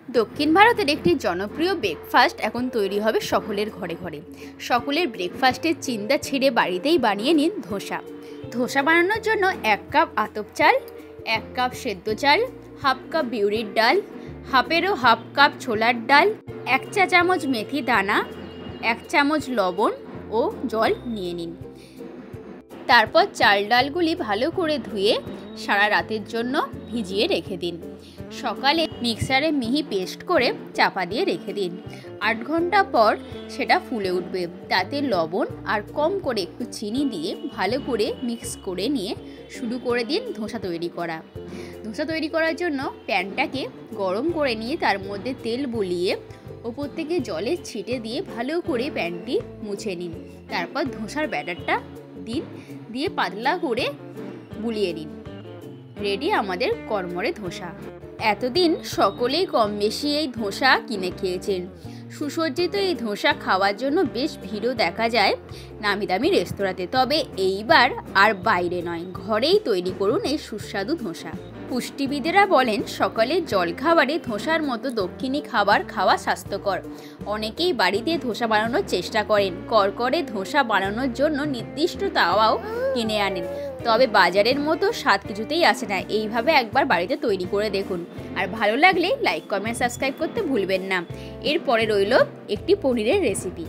দক্ষিণ ভারতের একটি জনপ্রিয় ব্রেকফাস্ট এখন তৈরি হবে সকলের ঘরে ঘরে। সকলের ব্রেকফাস্টের চিন্তা ছেড়ে বাড়িতেই বানিয়ে নিন ধোসা। ধোসা বানানোর জন্য 1 কাপ আতপ চাল, 1 কাপ সেদ্ধ চাল, হাফ কাপ বিউলির ডাল, হাফেরও হাফ কাপ ছোলার ডাল, 1 চা চামচ মেথি দানা, 1 চামচ লবণ ও জল নিয়ে নিন। তারপর চাল ডালগুলি ভালো করে ধুয়ে সারা রাতের জন্য ভিজিয়ে রেখে দিন। সকালে মিক্সারে মিহি পেস্ট করে চাপা দিয়ে রেখে দিন। 8 ঘন্টা পর সেটা ফুলে উঠবে। তাতে লবণ আর কম করে একটু চিনি দিয়ে ভালো করে মিক্স করে নিয়ে শুরু করে দিন ধোসা তৈরি করা। ধোসা তৈরি করার জন্য প্যানটাকে গরম করে নিয়ে তার মধ্যে তেল বুলিয়ে ওপর থেকে জলের ছিটে দিয়ে ভালো করে প্যানটি মুছে নিন। তারপর ধোসার ব্যাটারটা দিন, দিয়ে পাতলা করে বুলিয়ে নিন। রেডি আমাদের কড়মড়ে ধোসা। এতদিন সকলেই কম বেশি এই ধোসা কিনে খেয়েছেন। সুসজ্জিত এই ধোসা খাওয়ার জন্য বেশ ভিড়ও দেখা যায় নামি দামি রেস্তোরাঁতে। তবে এইবার আর বাইরে নয়, ঘরেই তৈরি করুন এই সুস্বাদু ধোসা। পুষ্টিবিদেরা বলেন সকালের জলখাবারে ধোসার মতো দক্ষিণী খাবার খাওয়া স্বাস্থ্যকর। অনেকেই বাড়িতে ধোসা বানানোর চেষ্টা করেন। কড়কড়ে ধোসা বানানোর জন্য নির্দিষ্ট তাওয়াও কিনে আনেন, তবে বাজারের মতো স্বাদ কিছুতেই আসে না। এইভাবে একবার বাড়িতে তৈরি করে দেখুন। আর ভালো লাগলে লাইক, কমেন্ট, সাবস্ক্রাইব করতে ভুলবেন না। এরপরে রইল একটি পনিরের রেসিপি।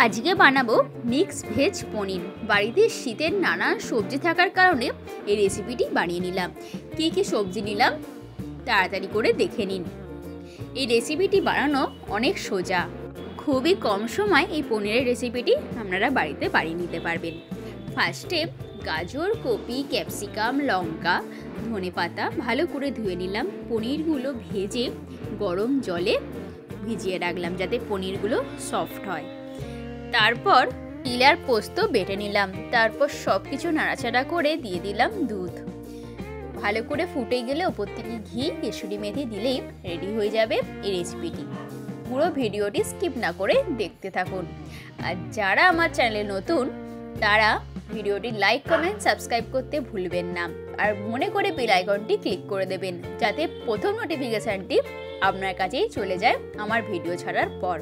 আজকে বানাবো মিক্স ভেজ পনির। বাড়িতে শীতের নানান সবজি থাকার কারণে এই রেসিপিটি বানিয়ে নিলাম। কী কী সবজি নিলাম তাড়াতাড়ি করে দেখে নিন। এই রেসিপিটি বানানো অনেক সোজা। খুবই কম সময় এই পনিরের রেসিপিটি আপনারা বাড়িতে বানিয়ে নিতে পারবেন। ফার্স্টে গাজর, কপি, ক্যাপসিকাম, লঙ্কা, ধনেপাতা ভালো করে ধুয়ে নিলাম। পনিরগুলো ভেজে গরম জলে ভিজিয়ে রাখলাম যাতে পনিরগুলো সফট হয়। তারপর তিল আর পোস্ত বেটে নিলাম। তারপর সব কিছু নাড়াচাড়া করে দিয়ে দিলাম দুধ। ভালো করে ফুটে গেলে ওপর থেকে ঘি, কেশরি মেথি দিলেই রেডি হয়ে যাবে এই রেসিপিটি। পুরো ভিডিওটি স্কিপ না করে দেখতে থাকুন। আর যারা আমার চ্যানেলে নতুন তারা ভিডিওটি লাইক, কমেন্ট, সাবস্ক্রাইব করতে ভুলবেন না। আর মনে করে বেল আইকনটি ক্লিক করে দেবেন যাতে প্রথম নোটিফিকেশানটি আপনার কাছেই চলে যায় আমার ভিডিও ছাড়ার পর।